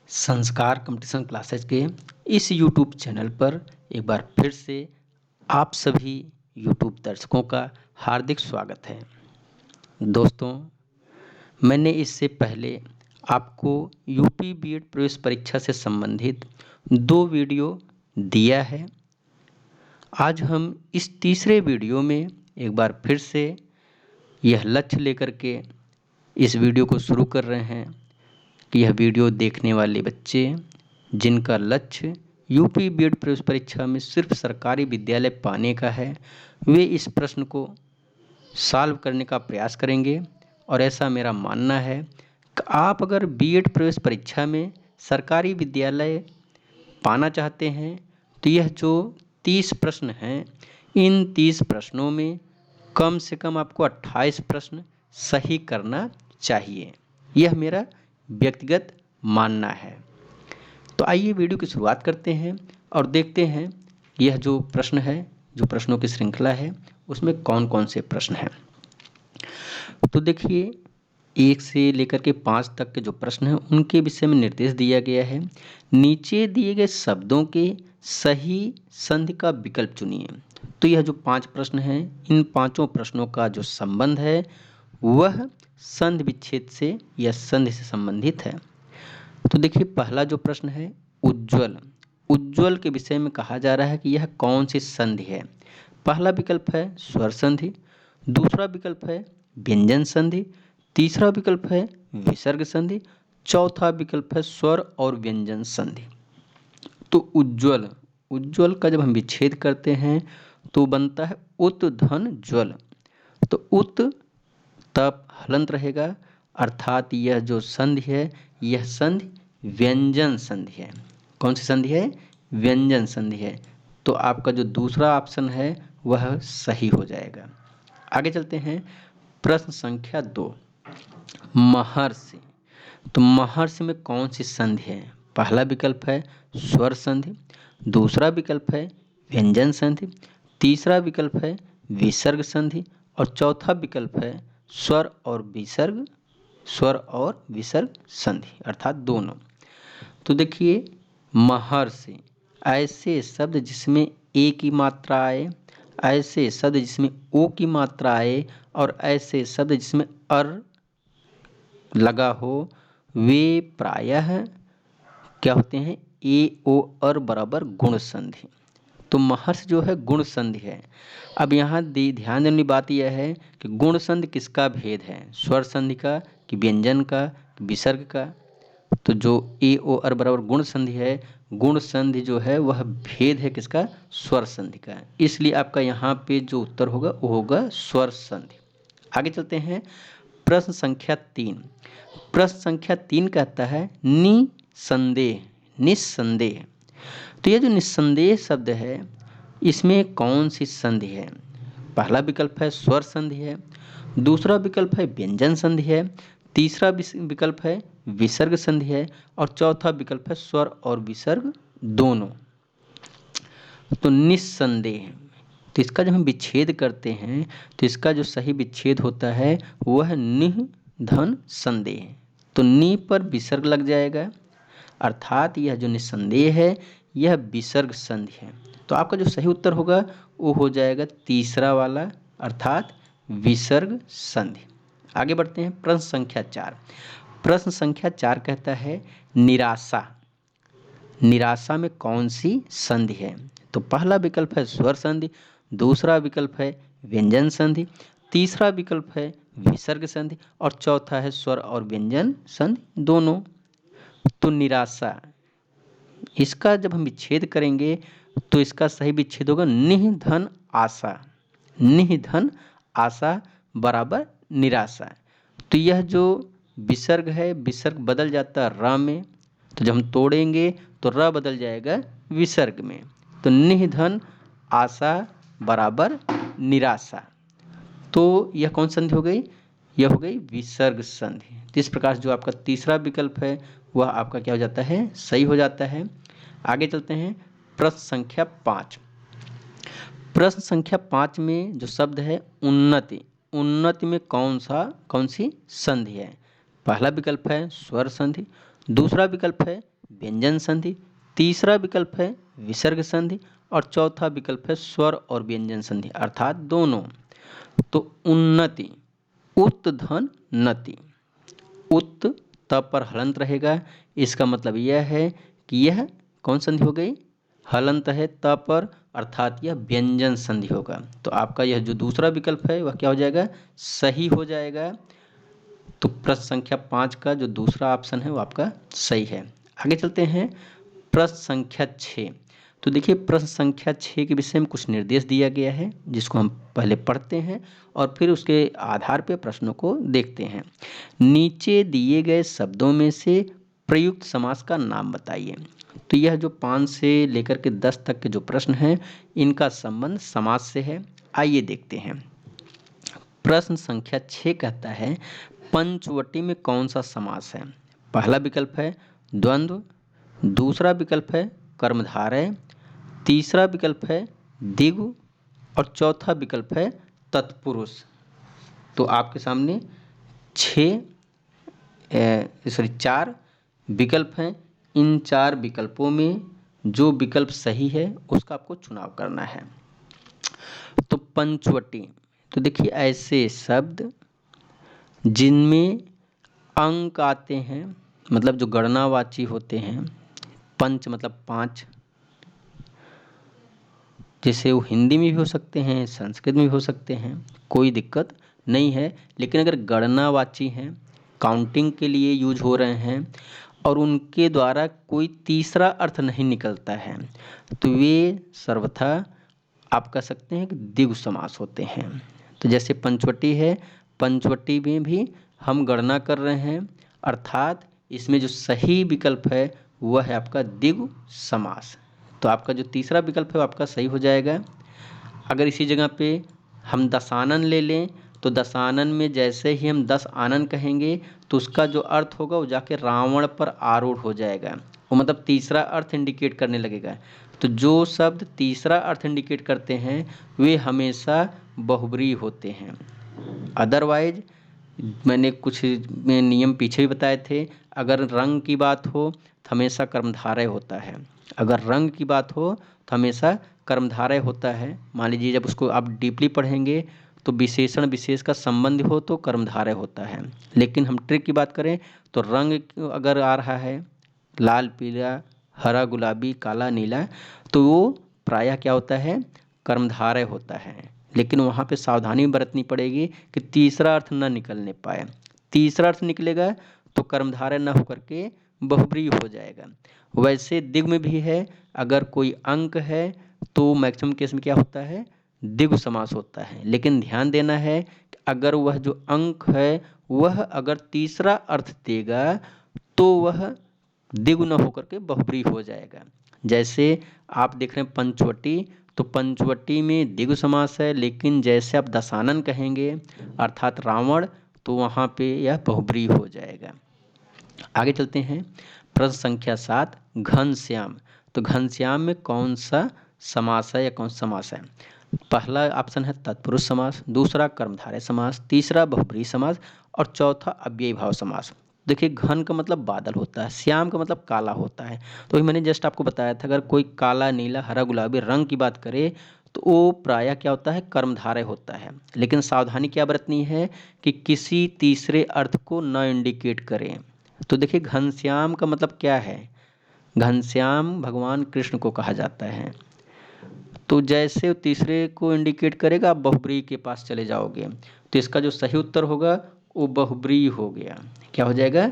संस्कार competition classes के इस यूट्यूब चैनल पर एक बार फिर से आप सभी यूट्यूब दर्शकों का हार्दिक स्वागत है। दोस्तों, मैंने इससे पहले आपको यूपी बीएड प्रवेश परीक्षा से संबंधित 2 वीडियो दिया है। आज हम इस तीसरे वीडियो में एक बार फिर से यह लक्ष्य लेकर के इस वीडियो को शुरू कर रहे हैं कि यह वीडियो देखने वाले बच्चे जिनका लक्ष्य यूपी बीएड प्रवेश परीक्षा में सिर्फ सरकारी विद्यालय पाने का है, वे इस प्रश्न को सॉल्व करने का प्रयास करेंगे। और ऐसा मेरा मानना है कि आप अगर बीएड प्रवेश परीक्षा में सरकारी विद्यालय पाना चाहते हैं तो यह जो 30 प्रश्न हैं, इन 30 प्रश्नों में कम से कम आपको 28 प्रश्न सही करना चाहिए। यह मेरा व्यक्तिगत मानना है। तो आइए वीडियो की शुरुआत करते हैं और देखते हैं यह जो प्रश्न है, जो प्रश्नों की श्रृंखला है, उसमें कौन कौन से प्रश्न हैं। तो देखिए, 1 से लेकर के 5 तक के जो प्रश्न हैं उनके विषय में निर्देश दिया गया है। नीचे दिए गए शब्दों के सही संधि का विकल्प चुनिए। तो यह जो 5 प्रश्न हैं, इन पांचों प्रश्नों का जो संबंध है वह संधि विच्छेद से या संधि से संबंधित है। तो देखिए, पहला जो प्रश्न है उज्ज्वल। उज्ज्वल के विषय में कहा जा रहा है कि यह कौन सी संधि है। पहला विकल्प है स्वर संधि, दूसरा विकल्प है व्यंजन संधि, तीसरा विकल्प है विसर्ग संधि, चौथा विकल्प है स्वर और व्यंजन संधि। तो उज्ज्वल, उज्ज्वल का जब हम विच्छेद करते हैं तो बनता है उत धन ज्वल। तो उत तप हलंत रहेगा, अर्थात यह जो संधि है यह संधि व्यंजन संधि है। कौन सी संधि है? व्यंजन संधि है। तो आपका जो दूसरा ऑप्शन है वह सही हो जाएगा। आगे चलते हैं, प्रश्न संख्या 2, महर्षि। तो महर्षि में कौन सी संधि है? पहला विकल्प है स्वर संधि, दूसरा विकल्प है व्यंजन संधि, तीसरा विकल्प है विसर्ग संधि और चौथा विकल्प है स्वर और विसर्ग संधि, अर्थात दोनों। तो देखिए, महर्षि ऐसे शब्द जिसमें ए की मात्रा आए, ऐसे शब्द जिसमें ओ की मात्रा आए और ऐसे शब्द जिसमें अर लगा हो, वे प्रायः क्या होते हैं? ए ओ अर बराबर गुण संधि। तो महर्षि जो है गुण संधि है। अब यहाँ ध्यान देने वाली बात यह है कि गुण संधि किसका भेद है? स्वर संधि का कि व्यंजन का कि विसर्ग का? तो जो ए ओ अर बराबर गुण संधि है, गुण संधि जो है वह भेद है किसका? स्वर संधि का। इसलिए आपका यहाँ पे जो उत्तर होगा वो होगा स्वर संधि। आगे चलते हैं, प्रश्न संख्या 3। प्रश्न संख्या 3 कहता है निसंदेह, निस्संदेह। तो यह जो निस्संदेह शब्द है इसमें कौन सी संधि है? पहला विकल्प है स्वर संधि है, दूसरा विकल्प है व्यंजन संधि है, तीसरा विकल्प है विसर्ग संधि है और चौथा विकल्प है स्वर और विसर्ग दोनों। तो निस्संदेह, तो इसका जब हम विच्छेद करते हैं तो इसका जो सही विच्छेद होता है वह निह धन संदेह। तो नी पर विसर्ग लग जाएगा, अर्थात यह जो निस्संदेह है यह विसर्ग संधि है। तो आपका जो सही उत्तर होगा वो हो जाएगा तीसरा वाला, अर्थात विसर्ग संधि। आगे बढ़ते हैं, प्रश्न संख्या 4। प्रश्न संख्या 4 कहता है निराशा। निराशा में कौन सी संधि है? तो पहला विकल्प है स्वर संधि, दूसरा विकल्प है व्यंजन संधि, तीसरा विकल्प है विसर्ग संधि और चौथा है स्वर और व्यंजन संधि दोनों। तो निराशा, इसका जब हम विच्छेद करेंगे तो इसका सही विच्छेद होगा निह धन आशा। निह धन आशा बराबर निराशा। तो यह जो विसर्ग है, विसर्ग बदल जाता है र में, तो जब हम तोड़ेंगे तो र बदल जाएगा विसर्ग में। तो निह धन आशा बराबर निराशा। तो यह कौन संधि हो गई? यह हो गई विसर्ग संधि। तो इस प्रकार जो आपका तीसरा विकल्प है वह आपका क्या हो जाता है? सही हो जाता है। आगे चलते हैं, प्रश्न संख्या 5। प्रश्न संख्या 5 में जो शब्द है उन्नति, उन्नति में कौन सी संधि है? पहला विकल्प है स्वर संधि, दूसरा विकल्प है व्यंजन संधि, तीसरा विकल्प है विसर्ग संधि और चौथा विकल्प है स्वर और व्यंजन संधि अर्थात दोनों। तो उन्नति, उत धन नति, उत त पर हलंत रहेगा, इसका मतलब यह है कि यह कौन संधि हो गई, हलंत है त पर अर्थात यह व्यंजन संधि होगा। तो आपका यह जो दूसरा विकल्प है वह क्या हो जाएगा, सही हो जाएगा। तो प्रश्न संख्या 5 का जो दूसरा ऑप्शन है वो आपका सही है। आगे चलते हैं प्रश्न संख्या 6। तो देखिए प्रश्न संख्या 6 के विषय में कुछ निर्देश दिया गया है जिसको हम पहले पढ़ते हैं और फिर उसके आधार पर प्रश्नों को देखते हैं। नीचे दिए गए शब्दों में से प्रयुक्त समास का नाम बताइए। तो यह जो 5 से लेकर के 10 तक के जो प्रश्न हैं इनका संबंध समास से है। आइए देखते हैं। प्रश्न संख्या 6 कहता है पंचवटी में कौन सा समास है। पहला विकल्प है द्वंद्व, दूसरा विकल्प है कर्मधारय, तीसरा विकल्प है द्विगु और चौथा विकल्प है तत्पुरुष। तो आपके सामने 4 विकल्प हैं। इन 4 विकल्पों में जो विकल्प सही है उसका आपको चुनाव करना है। तो पंचवटी, तो देखिए ऐसे शब्द जिनमें अंक आते हैं, मतलब जो गणनावाची होते हैं, पंच मतलब 5, जैसे वो हिंदी में भी हो सकते हैं, संस्कृत में भी हो सकते हैं, कोई दिक्कत नहीं है। लेकिन अगर गणनावाची हैं, काउंटिंग के लिए यूज हो रहे हैं और उनके द्वारा कोई तीसरा अर्थ नहीं निकलता है तो वे सर्वथा आप कह सकते हैं कि द्विगु समास होते हैं। तो जैसे पंचवटी है, पंचवटी में भी हम गणना कर रहे हैं अर्थात इसमें जो सही विकल्प है वह है आपका द्विगु समास। तो आपका जो तीसरा विकल्प है वो आपका सही हो जाएगा। अगर इसी जगह पे हम दशानन ले लें तो दशानन में जैसे ही हम 10 आनन कहेंगे तो उसका जो अर्थ होगा वो जाके रावण पर आरूढ़ हो जाएगा, वो मतलब तीसरा अर्थ इंडिकेट करने लगेगा। तो जो शब्द तीसरा अर्थ इंडिकेट करते हैं वे हमेशा बहुब्रीहि होते हैं। अदरवाइज मैंने कुछ में नियम पीछे भी बताए थे, अगर रंग की बात हो तो हमेशा कर्मधारय होता है, अगर रंग की बात हो तो हमेशा कर्मधारय होता है। मान लीजिए जब उसको आप डीपली पढ़ेंगे तो विशेषण विशेष का संबंध हो तो कर्मधारय होता है। लेकिन हम ट्रिक की बात करें तो रंग अगर आ रहा है लाल पीला हरा गुलाबी काला नीला तो वो प्रायः क्या होता है, कर्मधारय होता है। लेकिन वहाँ पे सावधानी बरतनी पड़ेगी कि तीसरा अर्थ ना निकलने पाए। तीसरा अर्थ निकलेगा तो कर्मधारय न होकर के बहुब्रीहि हो जाएगा। वैसे द्विगु में भी है, अगर कोई अंक है तो मैक्सिमम केस में क्या होता है, द्विगु समास होता है। लेकिन ध्यान देना है कि अगर वह जो अंक है वह अगर तीसरा अर्थ देगा तो वह द्विगु न होकर के बहुब्रीहि हो जाएगा। जैसे आप देख रहे हैं पंचवटी, तो पंचवटी में द्विगु समास है, लेकिन जैसे आप दशानन कहेंगे अर्थात रावण तो वहाँ पे यह बहुब्रीहि हो जाएगा। आगे चलते हैं प्रश्न संख्या 7 घनश्याम। तो घनश्याम में कौन सा समास है या कौन सा समास है। पहला ऑप्शन है तत्पुरुष समास, दूसरा कर्मधारय समास, तीसरा बहुब्रीहि समास और चौथा अव्ययी भाव समास। देखिए घन का मतलब बादल होता है, श्याम का मतलब काला होता है। तो मैंने जस्ट आपको बताया था अगर कोई काला नीला हरा गुलाबी रंग की बात करे तो वो प्रायः क्या होता है, कर्मधारय होता है। लेकिन सावधानी क्या बरतनी है कि किसी तीसरे अर्थ को न इंडिकेट करें। तो देखिए घनश्याम का मतलब क्या है, घनश्याम भगवान कृष्ण को कहा जाता है। तो जैसे तीसरे को इंडिकेट करेगा आप बहुब्रीहि के पास चले जाओगे, तो इसका जो सही उत्तर होगा वो बहुब्रीहि हो गया। क्या हो जाएगा,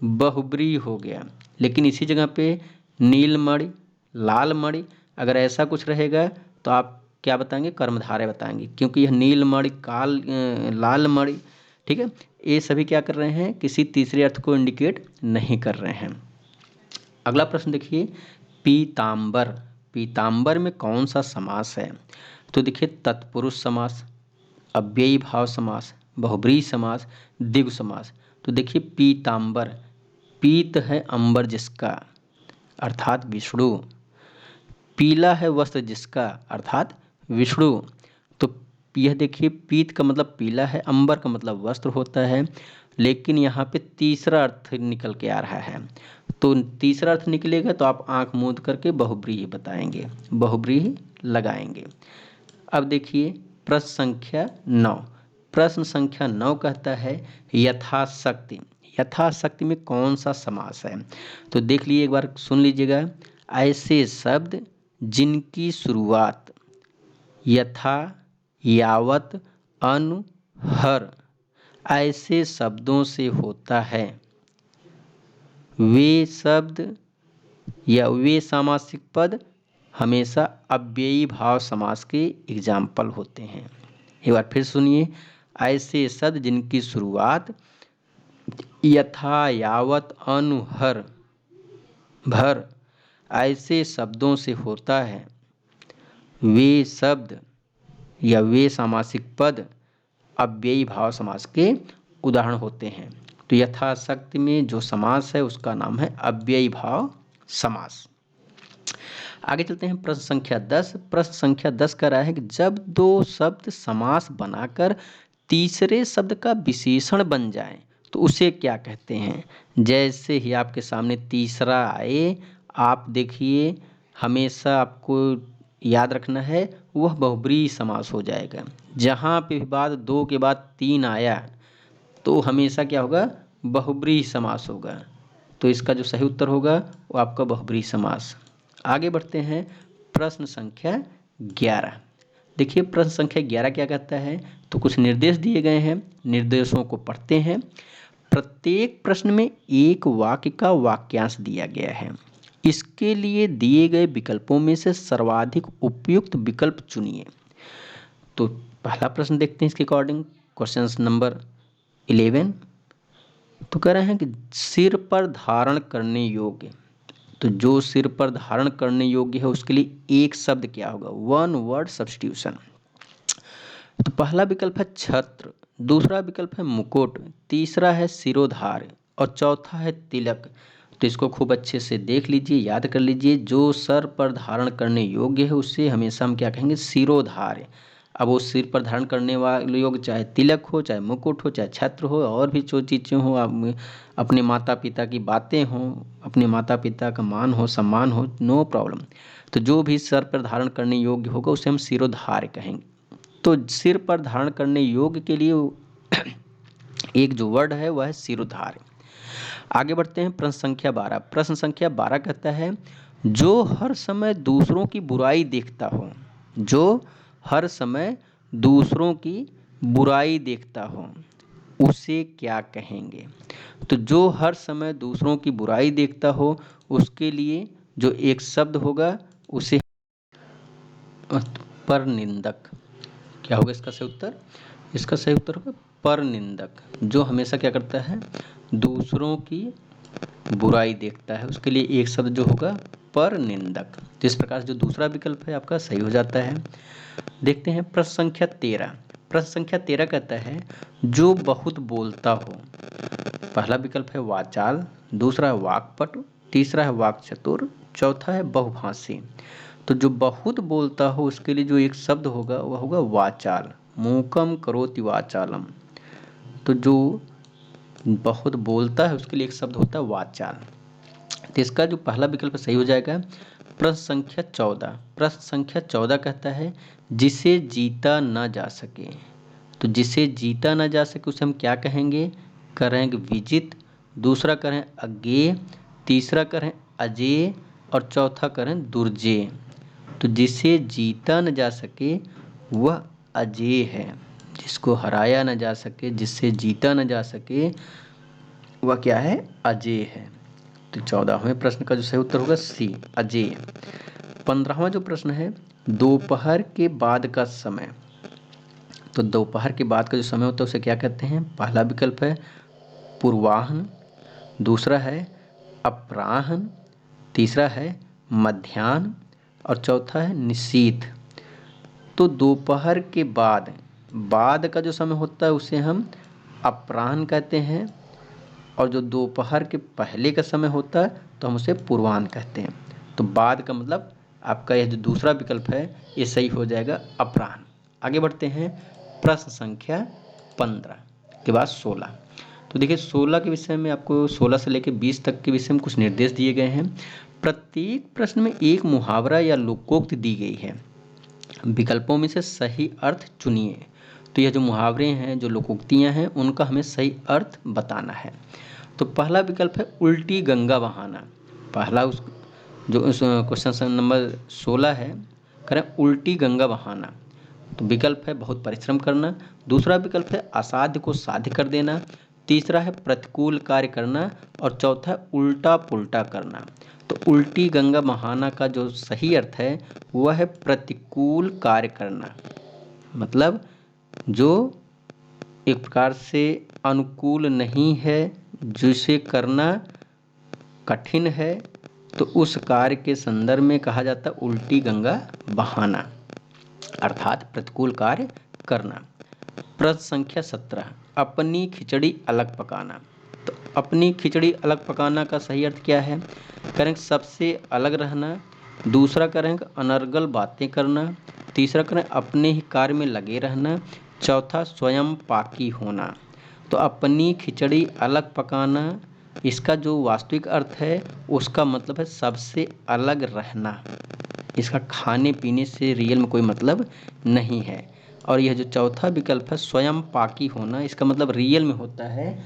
बहुब्रीहि हो गया। लेकिन इसी जगह पे नीलमणि लालमणि अगर ऐसा कुछ रहेगा तो आप क्या बताएंगे, कर्मधारय बताएंगे, क्योंकि यह नीलमणि लालमणि, ठीक है, ये सभी क्या कर रहे हैं, किसी तीसरे अर्थ को इंडिकेट नहीं कर रहे हैं। अगला प्रश्न देखिए पीतांबर। पीतांबर में कौन सा समास है। तो देखिए तत्पुरुष समास, अव्ययी भाव समास, बहुब्रीहि समास, द्विगु समास। तो देखिए पीतांबर, पीत है अंबर जिसका अर्थात विष्णु, पीला है वस्त्र जिसका अर्थात विष्णु। तो यह देखिए पीत का मतलब पीला है, अंबर का मतलब वस्त्र होता है, लेकिन यहाँ पे तीसरा अर्थ निकल के आ रहा है। तो तीसरा अर्थ निकलेगा तो आप आंख मूंद करके बहुब्रीहि बताएंगे, बहुब्रीहि लगाएंगे। अब देखिए प्रश्न संख्या 9। प्रश्न संख्या 9 कहता है यथाशक्ति। यथाशक्ति में कौन सा समास है? तो देख लीजिए, एक बार सुन लीजिएगा। ऐसे शब्द जिनकी शुरुआत यथा, यावत, अनु, हर ऐसे शब्दों से होता है, वे शब्द या वे सामासिक पद हमेशा अव्ययी भाव समास के एग्जाम्पल होते हैं। एक बार फिर सुनिए। ऐसे शब्द जिनकी शुरुआत यथा, यावत, अनु, हर, भर ऐसे शब्दों से होता है, वे शब्द या वे सामासिक पद अव्ययी भाव समास के उदाहरण होते हैं। तो यथाशक्ति में जो समास है उसका नाम है अव्ययी भाव समास। आगे चलते हैं प्रश्न संख्या 10। प्रश्न संख्या 10 कह रहा है कि जब दो शब्द समास बनाकर तीसरे शब्द का विशेषण बन जाए तो उसे क्या कहते हैं? जैसे ही आपके सामने तीसरा आए, आप देखिए हमेशा आपको याद रखना है वह बहुब्रीहि समास हो जाएगा। जहाँ पे भी बाद दो के बाद तीन आया तो हमेशा क्या होगा? बहुब्रीहि समास होगा। तो इसका जो सही उत्तर होगा वो आपका बहुब्रीहि समास। आगे बढ़ते हैं प्रश्न संख्या 11। देखिए प्रश्न संख्या 11 क्या कहता है? तो कुछ निर्देश दिए गए हैं, निर्देशों को पढ़ते हैं। प्रत्येक प्रश्न में एक वाक्य का वाक्यांश दिया गया है। इसके लिए दिए गए विकल्पों में से सर्वाधिक उपयुक्त विकल्प चुनिए। तो पहला प्रश्न देखते हैं इसके अकॉर्डिंग। क्वेश्चन नंबर 11 तो कह रहे हैं कि सिर पर धारण करने योग्य। तो जो सिर पर धारण करने योग्य है उसके लिए एक शब्द क्या होगा? One word substitution. तो पहला विकल्प है छत्र, दूसरा विकल्प है मुकुट, तीसरा है सिरोधार और चौथा है तिलक। तो इसको खूब अच्छे से देख लीजिए, याद कर लीजिए। जो सर पर धारण करने योग्य है उससे हमेशा हम क्या कहेंगे? सिरोधार। अब वो सिर पर धारण करने वाले योग्य चाहे तिलक हो, चाहे मुकुट हो, चाहे छत्र हो, और भी जो चीज़ें हो, अपने माता पिता की बातें हों, अपने माता पिता का मान हो, सम्मान हो, नो प्रॉब्लम। तो जो भी सर पर धारण करने योग्य होगा उसे हम सिरोधार कहेंगे। तो सिर पर धारण करने योग्य के लिए एक जो वर्ड है वह है सिरोधार। आगे बढ़ते हैं प्रश्न संख्या 12। प्रश्न संख्या 12 कहता है जो हर समय दूसरों की बुराई देखता हो। जो हर समय दूसरों की बुराई देखता हो उसे क्या कहेंगे? तो जो हर समय दूसरों की बुराई देखता हो उसके लिए जो एक शब्द होगा उसे परनिंदक। क्या होगा इसका सही उत्तर? इसका सही उत्तर होगा परनिंदक। जो हमेशा क्या करता है? दूसरों की बुराई देखता है, उसके लिए एक शब्द जो होगा परनिंदक। तो इस प्रकार जो दूसरा विकल्प है आपका सही हो जाता है। देखते हैं प्रश्न संख्या 13। प्रश्न संख्या 13 कहता है जो बहुत बोलता हो। पहला विकल्प है वाचाल, दूसरा है वाक्पटु, तीसरा है वाक्चतुर, चौथा है बहुभाषी। तो जो बहुत बोलता हो उसके लिए जो एक शब्द होगा वह होगा वाचाल। मूकम करोति वाचालम। तो जो बहुत बोलता है उसके लिए एक शब्द होता है वाचाल। तो इसका जो पहला विकल्प सही हो जाएगा। प्रश्न संख्या 14। प्रश्न संख्या 14 कहता है जिसे जीता न जा सके। तो जिसे जीता न जा सके उसे हम क्या कहेंगे? करेंगे विजित, दूसरा करें अज्ञेय, तीसरा करें अजेय और चौथा करें दुर्जेय। तो जिसे जीता न जा सके वह अजेय है। जिसको हराया न जा सके, जिससे जीता न जा सके वह क्या है? अजेय है। तो 14वें प्रश्न का जो सही उत्तर होगा सी, अजेय। 15वां जो प्रश्न है दोपहर के बाद का समय। तो दोपहर के बाद का जो समय होता है उसे क्या कहते हैं? पहला विकल्प है पूर्वाह्न, दूसरा है अपराह्न, तीसरा है मध्याह्न और चौथा है निशीथ। तो दोपहर के बाद का जो समय होता है उसे हम अपराह्न कहते हैं, और जो दोपहर के पहले का समय होता है तो हम उसे पूर्वाह्न कहते हैं। तो बाद का मतलब आपका यह जो दूसरा विकल्प है ये सही हो जाएगा अपराह्न। आगे बढ़ते हैं प्रश्न संख्या 15 के बाद 16। तो देखिए 16 के विषय में आपको 16 से लेकर 20 तक के विषय में कुछ निर्देश दिए गए हैं। प्रत्येक प्रश्न में एक मुहावरा या लोकोक्ति दी गई है। विकल्पों में से सही अर्थ चुनिए। तो यह जो मुहावरे हैं, जो लोकोक्तियाँ हैं, उनका हमें सही अर्थ बताना है। तो पहला विकल्प है उल्टी गंगा बहाना। पहला उस जो उस क्वेश्चन नंबर 16 है, करें उल्टी गंगा बहाना। तो विकल्प है बहुत परिश्रम करना। दूसरा विकल्प है असाध्य को साध्य कर देना। तीसरा है प्रतिकूल कार्य करना। और चौथा है उल्टा पुल्टा करना। तो उल्टी गंगा बहाना का जो सही अर्थ है वह है प्रतिकूल कार्य करना। मतलब जो एक प्रकार से अनुकूल नहीं है, जिसे करना कठिन है, तो उस कार्य के संदर्भ में कहा जाता है उल्टी गंगा बहाना, अर्थात प्रतिकूल कार्य करना। प्रश्न संख्या 17, अपनी खिचड़ी अलग पकाना। तो अपनी खिचड़ी अलग पकाना का सही अर्थ क्या है? करेंगे सबसे अलग रहना। दूसरा करेंगे अनर्गल बातें करना। तीसरा करें अपने ही कार्य में लगे रहना। चौथा स्वयं पाकी होना। तो अपनी खिचड़ी अलग पकाना, इसका जो वास्तविक अर्थ है उसका मतलब है सबसे अलग रहना। इसका खाने पीने से रियल में कोई मतलब नहीं है। और यह जो चौथा विकल्प है स्वयं पाकी होना, इसका मतलब रियल में होता है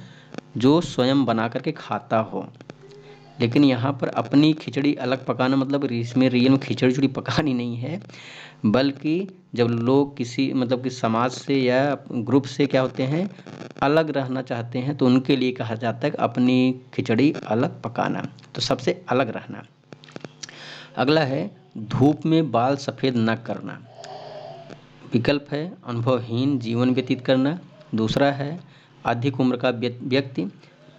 जो स्वयं बना करके खाता हो। लेकिन यहाँ पर अपनी खिचड़ी अलग पकाना मतलब इसमें रियल में खिचड़ी उचड़ी पकानी नहीं है, बल्कि जब लोग किसी मतलब कि समाज से या ग्रुप से क्या होते हैं, अलग रहना चाहते हैं, तो उनके लिए कहा जाता है कि अपनी खिचड़ी अलग पकाना। तो सबसे अलग रहना। अगला है धूप में बाल सफ़ेद न करना। विकल्प है अनुभवहीन जीवन व्यतीत करना। दूसरा है अधिक उम्र का व्यक्ति।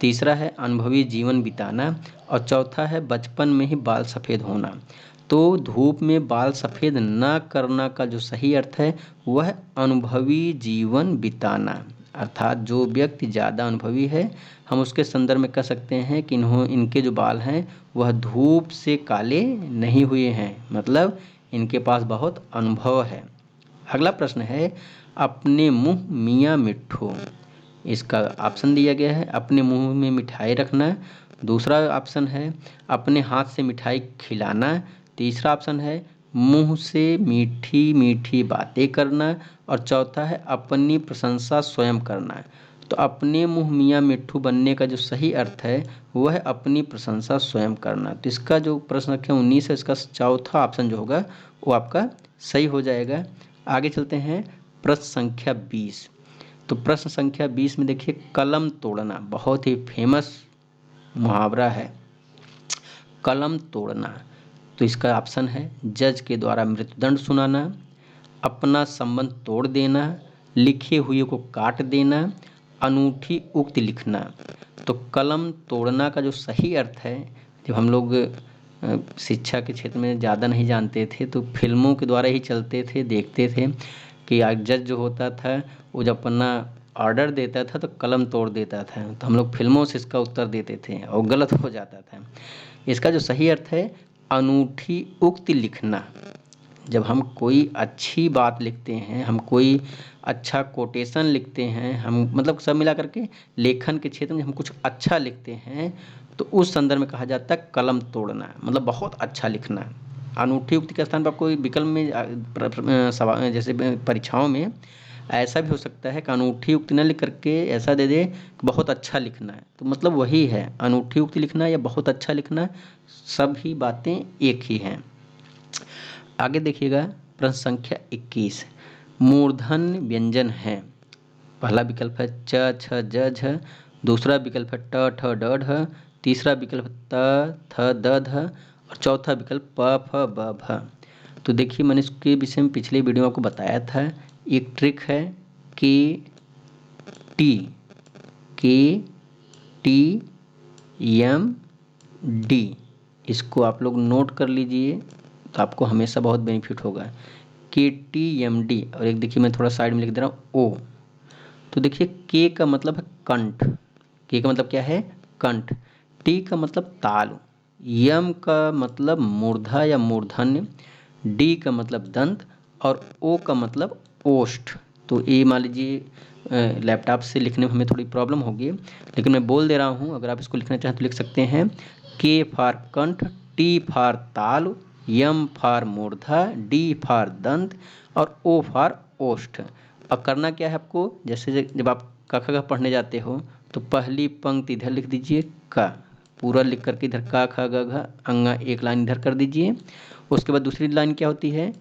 तीसरा है अनुभवी जीवन बिताना। और चौथा है बचपन में ही बाल सफ़ेद होना। तो धूप में बाल सफ़ेद न करना का जो सही अर्थ है वह अनुभवी जीवन बिताना, अर्थात जो व्यक्ति ज़्यादा अनुभवी है, हम उसके संदर्भ में कह सकते हैं कि इनके जो बाल हैं वह धूप से काले नहीं हुए हैं, मतलब इनके पास बहुत अनुभव है। अगला प्रश्न है अपने मुंह मियाँ मिट्ठू। इसका ऑप्शन दिया गया है अपने मुंह में मिठाई रखना। दूसरा ऑप्शन है अपने हाथ से मिठाई खिलाना। तीसरा ऑप्शन है मुंह से मीठी मीठी बातें करना। और चौथा है अपनी प्रशंसा स्वयं करना। तो अपने मुंह मियाँ मिट्ठू बनने का जो सही अर्थ है वह है अपनी प्रशंसा स्वयं करना। तो इसका जो प्रश्न संख्या 19 है, इसका चौथा ऑप्शन जो होगा वो आपका सही हो जाएगा। आगे चलते हैं प्रश्न संख्या 20। तो प्रश्न संख्या 20 में देखिए कलम तोड़ना, बहुत ही फेमस मुहावरा है कलम तोड़ना। तो इसका ऑप्शन है जज के द्वारा मृत्युदंड सुनाना, अपना संबंध तोड़ देना, लिखे हुए को काट देना, अनूठी उक्ति लिखना। तो कलम तोड़ना का जो सही अर्थ है, जब हम लोग शिक्षा के क्षेत्र में ज़्यादा नहीं जानते थे तो फिल्मों के द्वारा ही चलते थे, देखते थे कि जज जो होता था वो जब अपना ऑर्डर देता था तो कलम तोड़ देता था। तो हम लोग फिल्मों से इसका उत्तर देते थे और गलत हो जाता था। इसका जो सही अर्थ है अनूठी उक्ति लिखना। जब हम कोई अच्छी बात लिखते हैं, हम कोई अच्छा कोटेशन लिखते हैं, हम मतलब सब मिला करके लेखन के क्षेत्र में हम कुछ अच्छा लिखते हैं, तो उस संदर्भ में कहा जाता है कलम तोड़ना, मतलब बहुत अच्छा लिखना। अनूठी उक्ति के स्थान पर कोई विकल्प में सवाल जैसे परीक्षाओं में ऐसा भी हो सकता है कि अनूठी उक्ति न लिख करके ऐसा दे दे कि बहुत अच्छा लिखना है, तो मतलब वही है अनूठी उक्ति लिखना या बहुत अच्छा लिखना, सभी बातें एक ही हैं। आगे देखिएगा प्रश्न संख्या 21 मूर्धन व्यंजन है। पहला विकल्प है च छ ज झ। दूसरा विकल्प है ट ठ ड ढ। तीसरा विकल्प त थ द ध। और चौथा विकल्प प फ ब भ। तो देखिए मैंने इसके विषय में पिछले वीडियो में आपको बताया था। एक ट्रिक है के टी एम डी, इसको आप लोग नोट कर लीजिए तो आपको हमेशा बहुत बेनिफिट होगा। KTMD। और एक देखिए मैं थोड़ा साइड में लिख दे रहा हूँ ओ। तो देखिए के का मतलब है कंठ, के का मतलब क्या है कंठ, टी का मतलब ताल, यम का मतलब मूर्धा या मूर्धन्य, डी का मतलब दंत और ओ का मतलब ओष्ठ। तो ये मान लीजिए लैपटॉप से लिखने में हमें थोड़ी प्रॉब्लम होगी, लेकिन मैं बोल दे रहा हूँ। अगर आप इसको लिखना चाहें तो लिख सकते हैं के फॉर कंठ, टी फॉर ताल, यम फॉर मूर्धा, डी फॉर दंत और ओ फॉर ओष्ठ। अब करना क्या है आपको, जैसे जब आप क ख ग पढ़ने जाते हो तो पहली पंक्ति इधर लिख दीजिए क, पूरा लिख करके इधर क ख ग घ अंगा एक लाइन इधर कर दीजिए। उसके बाद दूसरी लाइन क्या होती है,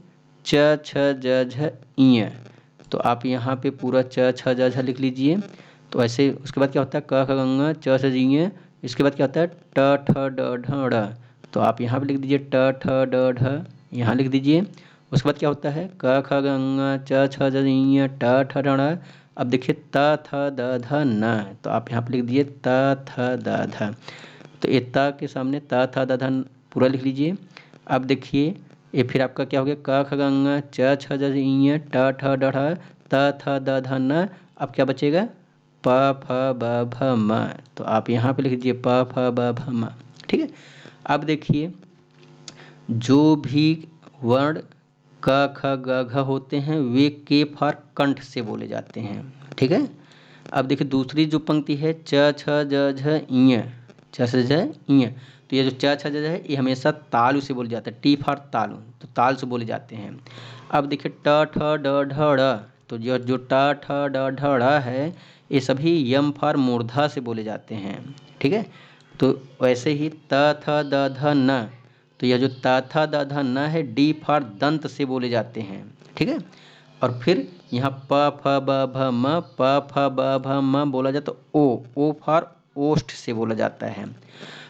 च छ ज झ ञ, तो आप यहाँ पे पूरा च छ ज झ लिख लीजिए। तो ऐसे उसके बाद क्या होता है क ख ग घ च छ ज ञ। इसके बाद क्या होता है ट ठ ड ढ ड़, तो आप यहाँ पे लिख दीजिए ट ठ ड ढ, यहाँ लिख दीजिए। उसके बाद क्या होता है क ख ग घ च छ ज ञ ट ठ ड ढ। अब देखिए त थ द ध न, तो आप यहाँ पे लिख दीजिए त थ द ध। तो ये त के सामने त थ द ध पूरा लिख लीजिए। अब देखिए ये फिर आपका क्या हो गया क ख ग घ च छ ज ञ ट ठ ड ढ त थ द ध न। अब क्या बचेगा प फ ब भ म, तो आप यहाँ पे लिख दीजिए प फ ब भ म। ठीक है। अब देखिए जो भी वर्ण क ख ग घ होते हैं वे के फॉर कंठ से बोले जाते हैं। ठीक है। अब देखिए दूसरी जो पंक्ति है च छ ज झ ञ, च छ ज ञ, तो ये जो च छ ज झ है ये हमेशा तालु से बोले जाते हैं, टी फॉर तालु, तो ताल से बोले जाते हैं। अब देखिए ट ठ ड ढ ड़, तो जो ट ठ ड ढ ड़ है ये सभी यम फॉर मूर्धा से बोले जाते हैं। ठीक है। तो वैसे ही त थ द ध न, तो यह जो त थ द ध न है डी फॉर दंत से बोले जाते हैं। ठीक है। और फिर यहाँ प फ ब भ म, प फ ब भ म बोला जाए तो ओ फॉर ओष्ठ से बोला जाता है।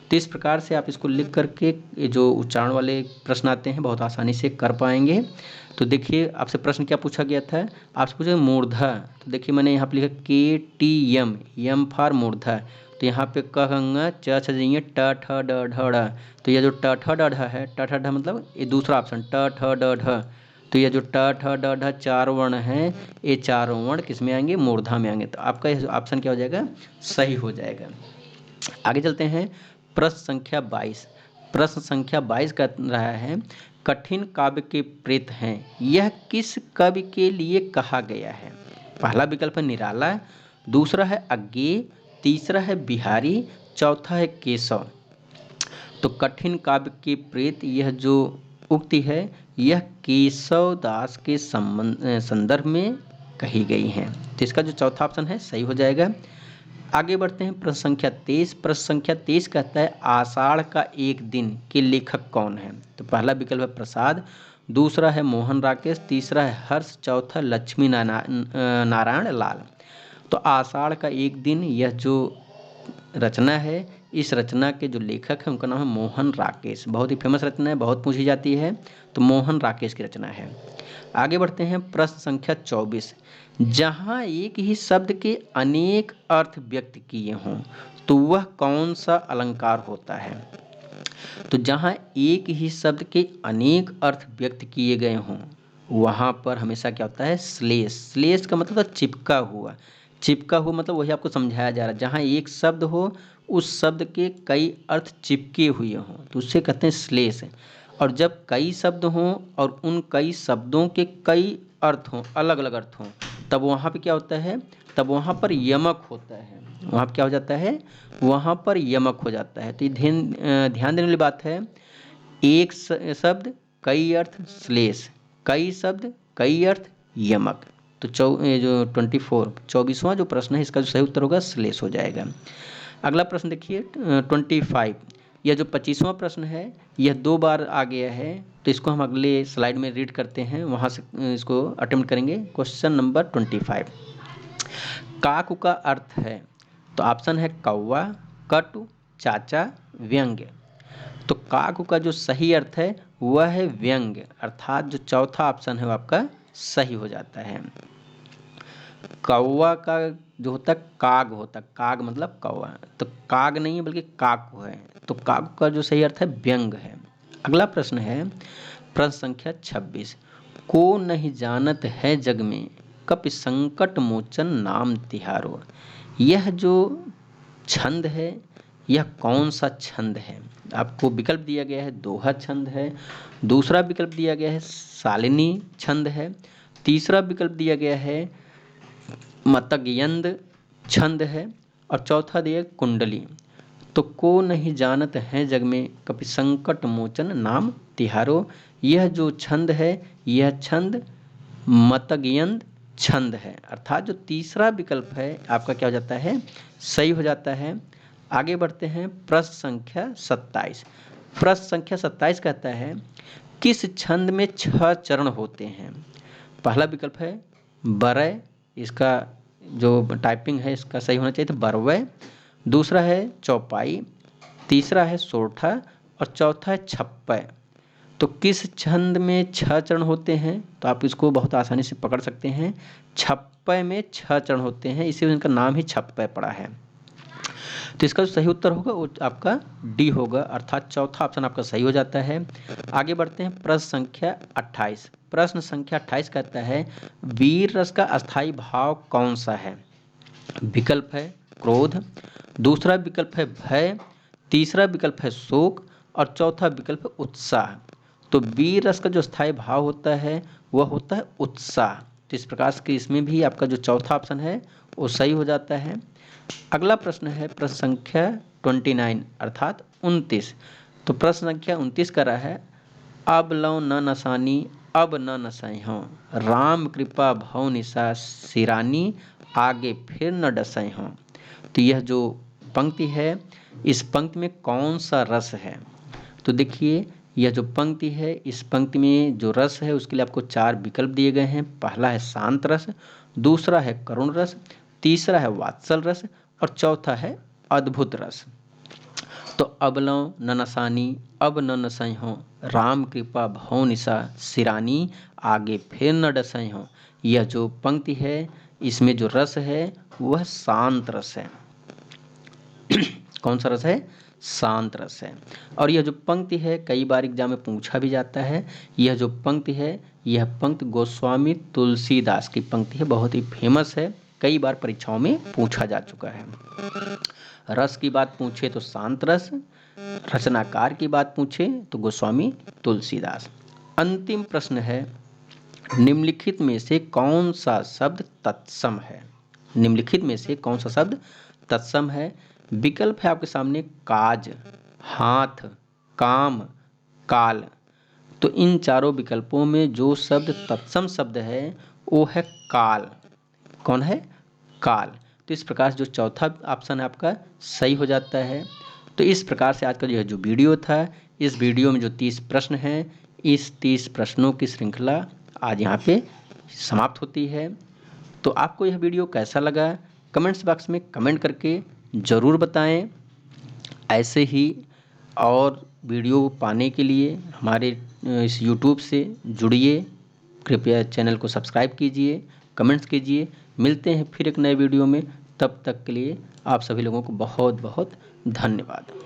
तो इस प्रकार से आप इसको लिख करके ये जो उच्चारण वाले प्रश्न आते हैं बहुत आसानी से कर पाएंगे। तो देखिए आपसे प्रश्न क्या पूछा गया था, आपसे पूछा मूर्धा, तो देखिए मैंने यहाँ पे लिखा के टी यम, यम फॉर मूर्धा, तो यहाँ पे क ख च छ ज ञ ट ठ ड ढ ड़, तो यह जो ट ठ ड ढ है ट ठ ढ मतलब ये दूसरा ऑप्शन ट ठ ड ढ, तो यह जो ट ठ ड ढ चार वर्ण हैं ये चारों वर्ण किस में आएंगे मूर्धा में आएंगे। तो आपका ऑप्शन क्या हो जाएगा सही हो जाएगा। आगे चलते हैं प्रश्न संख्या 22। प्रश्न संख्या 22 कह रहा है कठिन काव्य के प्रेत हैं यह किस कवि के लिए कहा गया है। पहला विकल्प है निराला, दूसरा है अज्ञेय, तीसरा है बिहारी, चौथा है केशव। तो कठिन काव्य के प्रेत यह जो उक्ति है यह केशव दास के संदर्भ में कही गई है। तो इसका जो चौथा ऑप्शन है सही हो जाएगा। आगे बढ़ते हैं प्रश्न संख्या 23। प्रश्न संख्या 23 कहता है आषाढ़ का एक दिन के लेखक कौन है। तो पहला विकल्प है प्रसाद, दूसरा है मोहन राकेश, तीसरा है हर्ष, चौथा लक्ष्मी नारायण लाल। तो आषाढ़ का एक दिन यह जो रचना है इस रचना के जो लेखक हैं उनका नाम है मोहन राकेश, बहुत ही फेमस रचना है, बहुत पूछी जाती है, तो मोहन राकेश की रचना है। आगे बढ़ते हैं प्रश्न संख्या 24। जहाँ एक ही शब्द के अनेक अर्थ व्यक्त किए हों तो वह कौन सा अलंकार होता है। तो जहाँ एक ही शब्द के अनेक अर्थ व्यक्त किए गए हों वहाँ पर हमेशा क्या होता है श्लेष। श्लेष का मतलब चिपका हुआ, चिपका हुआ मतलब वही आपको समझाया जा रहा है। जहाँ एक शब्द हो उस शब्द के कई अर्थ चिपके हुए हों तो उससे कहते हैं श्लेष। और जब कई शब्द हों और उन कई शब्दों के कई अर्थ हों, अलग अलग अर्थ हों, तब वहाँ पे क्या होता है, तब वहाँ पर यमक होता है। वहाँ पर क्या हो जाता है, वहाँ पर यमक हो जाता है। तो ये ध्यान देने वाली बात है, एक शब्द कई अर्थ श्लेष, कई शब्द कई अर्थ यमक। तो ये जो 24वां जो प्रश्न है इसका जो सही उत्तर होगा श्लेष हो जाएगा। अगला प्रश्न देखिए 25। यह जो 25वां प्रश्न है यह 2 बार आ गया है, तो इसको हम अगले स्लाइड में रीड करते हैं, वहाँ से इसको अटेम्प्ट करेंगे। क्वेश्चन नंबर 25, काकु का अर्थ है, तो ऑप्शन है कौवा, कटु, चाचा, व्यंग्य। तो काकु का जो सही अर्थ है वह है व्यंग्य, अर्थात जो चौथा ऑप्शन है वो आपका सही हो जाता है। कौवा का जो होता है काग होता है, काग मतलब कौवा, तो काग नहीं है बल्कि काकु है, तो काकु का जो सही अर्थ है व्यंग है। अगला प्रश्न है प्रश्न संख्या 26। को नहीं जानत है जग में कपि संकट मोचन नाम तिहारो। यह जो छंद है यह कौन सा छंद है। आपको विकल्प दिया गया है दोहा छंद है, दूसरा विकल्प दिया गया है शालिनी छंद है, तीसरा विकल्प दिया गया है मतगयंद छंद है और चौथा दिया कुंडली। तो को नहीं जानत है जग में कपि संकट मोचन नाम तिहारो। यह जो छंद है यह छंद मतगयंद छंद है, अर्थात जो तीसरा विकल्प है आपका क्या हो जाता है, सही हो जाता है। आगे बढ़ते हैं प्रश्न संख्या 27। प्रश्न संख्या 27 कहता है किस छंद में 6 चरण होते हैं। पहला विकल्प है बरय, इसका जो टाइपिंग है इसका सही होना चाहिए, तो बरवय। दूसरा है चौपाई, तीसरा है सोरठा और चौथा है छप्पय। तो किस छंद में 6 चरण होते हैं, तो आप इसको बहुत आसानी से पकड़ सकते हैं। छप्पय में 6 चरण होते हैं, इसी इनका नाम ही छप्पय पड़ा है। तो इसका जो सही उत्तर होगा वो आपका डी होगा, अर्थात चौथा ऑप्शन आपका सही हो जाता है। आगे बढ़ते हैं प्रश्न संख्या 28। प्रश्न संख्या 28 कहता है वीर रस का अस्थाई भाव कौन सा है। विकल्प है क्रोध, दूसरा विकल्प है भय, तीसरा विकल्प है शोक और चौथा विकल्प है उत्साह। तो वीर रस का जो स्थायी भाव होता है वह होता है उत्साह। तो इस प्रकार से इसमें भी आपका जो चौथा ऑप्शन है वो सही हो जाता है। अगला प्रश्न है प्रश्न संख्या 29 अर्थात 29। तो प्रश्न संख्या 29 कर रहा है अब लौ न नसानी अब न नसई हों, राम कृपा भव निशा सिरानी आगे फिर न डसई हों। तो यह जो पंक्ति है इस पंक्ति में कौन सा रस है। तो देखिए यह जो पंक्ति है इस पंक्ति में जो रस है उसके लिए आपको 4 विकल्प दिए गए हैं। पहला है शांत रस, दूसरा है करुण रस, तीसरा है वात्सल रस और चौथा है अद्भुत रस। तो अबलौ न नसानी अब न नसई हों, राम कृपा भव निशा सिरानी आगे फिर न डसई हों। यह जो पंक्ति है इसमें जो रस है वह शांत रस है। कौन सा रस है, शांत रस है। और यह जो पंक्ति है कई बार एग्जाम में पूछा भी जाता है। यह जो पंक्ति है यह पंक्ति गोस्वामी तुलसीदास की पंक्ति है, बहुत ही फेमस है, कई बार परीक्षाओं में पूछा जा चुका है। रस की बात पूछे तो शांत रस, रचनाकार की बात पूछे तो गोस्वामी तुलसीदास। अंतिम प्रश्न है निम्नलिखित में से कौन सा शब्द तत्सम है। निम्नलिखित में से कौन सा शब्द तत्सम है। विकल्प है आपके सामने काज, हाथ, काम, काल। तो इन चारों विकल्पों में जो शब्द तत्सम शब्द है वो है काल। कौन है, काल। तो इस प्रकार से जो चौथा ऑप्शन है आपका सही हो जाता है। तो इस प्रकार से आज का जो वीडियो था, इस वीडियो में जो 30 प्रश्न हैं इस 30 प्रश्नों की श्रृंखला आज यहाँ पे समाप्त होती है। तो आपको यह वीडियो कैसा लगा कमेंट्स बॉक्स में कमेंट करके ज़रूर बताएं। ऐसे ही और वीडियो पाने के लिए हमारे इस YouTube से जुड़िए, कृपया चैनल को सब्सक्राइब कीजिए, कमेंट्स कीजिए। मिलते हैं फिर एक नए वीडियो में, तब तक के लिए आप सभी लोगों को बहुत बहुत धन्यवाद।